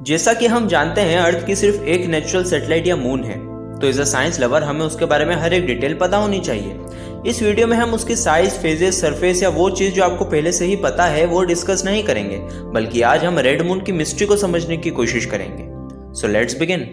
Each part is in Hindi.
जैसा कि हम जानते हैं अर्थ की सिर्फ एक नेचुरल सैटेलाइट या मून है, तो एज अ साइंस लवर हमें उसके बारे में हर एक डिटेल पता होनी चाहिए। इस वीडियो में हम उसकी साइज, फेजेस, सरफेस या वो चीज़ जो आपको पहले से ही पता है वो डिस्कस नहीं करेंगे, बल्कि आज हम रेड मून की मिस्ट्री को समझने की कोशिश करेंगे। So let's begin.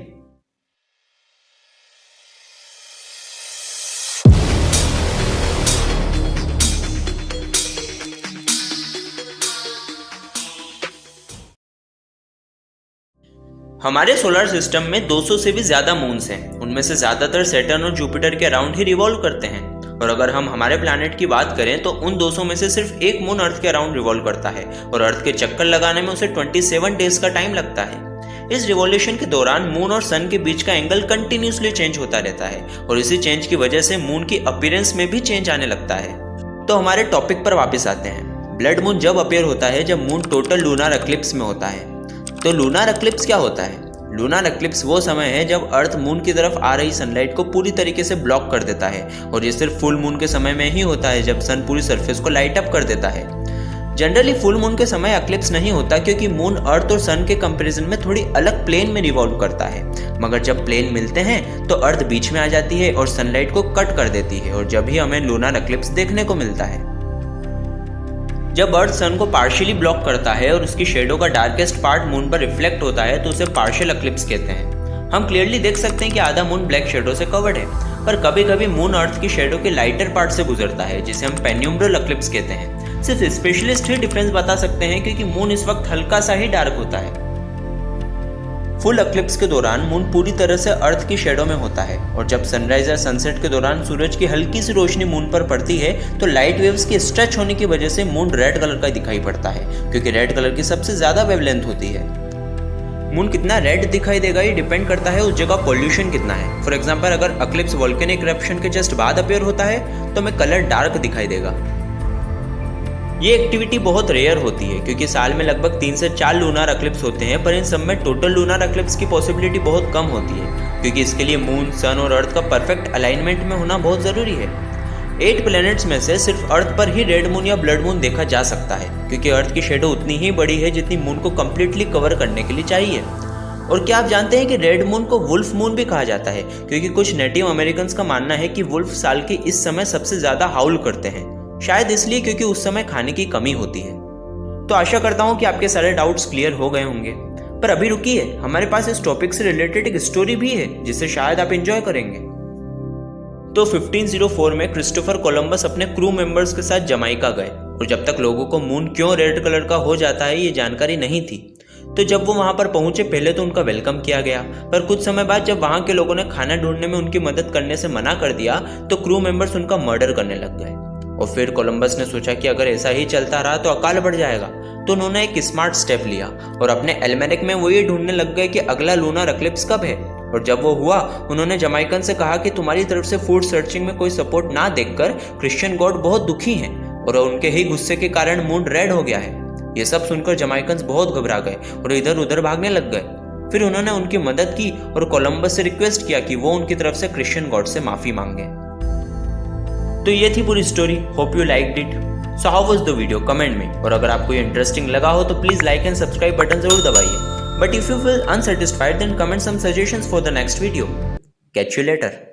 हमारे सोलर सिस्टम में 200 से भी ज्यादा मून्स हैं। उनमें से ज्यादातर सैटर्न और जुपिटर के अराउंड ही रिवॉल्व करते हैं। और अगर हम हमारे प्लैनेट की बात करें तो उन 200 में से सिर्फ एक मून अर्थ के अराउंड रिवॉल्व करता है और अर्थ के चक्कर लगाने में उसे 27 डेज का टाइम लगता है। इस रिवॉल्यूशन के दौरान मून और सन के बीच का एंगल कंटिन्यूसली चेंज होता रहता है और इसी चेंज की वजह से मून की अपीयरेंस में भी चेंज आने लगता है। तो हमारे टॉपिक पर वापस आते हैं। ब्लड मून जब अपीयर होता है जब मून टोटल लूनार एक्लिप्स में होता है। तो लूनार एक्लिप्स क्या होता है? लूनार एक्लिप्स वो समय है जब अर्थ मून की तरफ आ रही सनलाइट को पूरी तरीके से ब्लॉक कर देता है और ये सिर्फ फुल मून के समय में ही होता है जब सन पूरी सरफेस को लाइट अप कर देता है। जनरली फुल मून के समय एक्लिप्स नहीं होता क्योंकि मून अर्थ और सन के कंपैरिजन में थोड़ी अलग प्लेन में रिवॉल्व करता है, मगर जब प्लेन मिलते हैं तो अर्थ बीच में आ जाती है और सनलाइट को कट कर देती है और जब ही हमें लूनार एक्लिप्स देखने को मिलता है। जब अर्थ सन को पार्शियली ब्लॉक करता है और उसकी शेडो का डार्केस्ट पार्ट मून पर रिफ्लेक्ट होता है तो उसे पार्शियल एक्लिप्स कहते हैं। हम क्लियरली देख सकते हैं कि आधा मून ब्लैक शेडो से कवर्ड है, पर कभी कभी मून अर्थ की शेडो के लाइटर पार्ट से गुजरता है जिसे हम पेन्यूम्ब्रल एक्लिप्स कहते हैं। सिर्फ स्पेशलिस्ट ही डिफरेंस बता सकते हैं क्योंकि मून इस वक्त हल्का सा ही डार्क होता है। फुल एक्लिप्स के दौरान मून पूरी तरह से अर्थ की शेडो में होता है और जब सनराइज या सनसेट के दौरान सूरज की हल्की सी रोशनी मून पर पड़ती है तो लाइट वेव्स के स्ट्रेच होने की वजह से मून रेड कलर का दिखाई पड़ता है क्योंकि रेड कलर की सबसे ज्यादा वेवलेंथ होती है। मून कितना रेड दिखाई देगा ये डिपेंड करता है उस जगह पॉल्यूशन कितना है। फॉर एग्जाम्पल अगर एक्लिप्स वोल्केनिक इरप्शन के जस्ट बाद अपीयर होता है तो हमें कलर डार्क दिखाई देगा। ये एक्टिविटी बहुत रेयर होती है क्योंकि साल में लगभग 3 से 4 लूनार एक्लिप्स होते हैं, पर इन सब में टोटल लूनार एक्लिप्स की पॉसिबिलिटी बहुत कम होती है क्योंकि इसके लिए मून, सन और अर्थ का परफेक्ट अलाइनमेंट में होना बहुत जरूरी है। 8 प्लैनेट्स में से सिर्फ अर्थ पर ही रेड मून या ब्लड मून देखा जा सकता है क्योंकि अर्थ की शेडो उतनी ही बड़ी है जितनी मून को कम्प्लीटली कवर करने के लिए चाहिए। और क्या आप जानते हैं कि रेड मून को वुल्फ मून भी कहा जाता है क्योंकि कुछ नेटिव अमेरिकन का मानना है कि वुल्फ साल के इस समय सबसे ज्यादा हाउल करते हैं, शायद इसलिए क्योंकि उस समय खाने की कमी होती है। तो आशा करता हूं कि आपके सारे डाउट्स क्लियर हो गए होंगे, पर अभी रुकिए, हमारे पास इस टॉपिक से रिलेटेड एक स्टोरी भी है जिसे शायद आप एंजॉय करेंगे। तो 1504 में क्रिस्टोफर कोलंबस अपने क्रू मेंबर्स के साथ जमाइका गए और जब तक लोगों को मून क्यों रेड कलर का हो जाता है ये जानकारी नहीं थी। तो जब वो वहां पर पहुंचे पहले तो उनका वेलकम किया गया, पर कुछ समय बाद जब वहां के लोगों ने खाना ढूंढने में उनकी मदद करने से मना कर दिया तो क्रू मेंबर्स उनका मर्डर करने लग गए। और फिर कोलंबस ने सोचा कि अगर ऐसा ही चलता रहा तो अकाल बढ़ जाएगा, तो उन्होंने एक स्मार्ट स्टेप लिया और अपने एल्मेरिक में वो ये ढूंढने लग गए कि अगला लूनार एक्लिप्स कब है। और जब वो हुआ उन्होंने जमाइकन से कहा कि तुम्हारी तरफ से फूड सर्चिंग में कोई सपोर्ट ना देखकर क्रिश्चियन गॉड बहुत दुखी हैं और उनके ही गुस्से के कारण मून रेड हो गया है। ये सब सुनकर जमाइकन्स बहुत घबरा गए और इधर उधर भागने लग गए। फिर उन्होंने उनकी मदद की और कोलंबस से रिक्वेस्ट किया कि वो उनकी तरफ से क्रिश्चियन गॉड से माफी मांगे। तो ये थी पूरी story. Hope you liked it. So how was the video, comment में। और अगर आपको ये इंटरेस्टिंग लगा हो तो please like and subscribe button जरूर दबाइए। But if you feel unsatisfied then comment some suggestions for the next video. Catch you letter.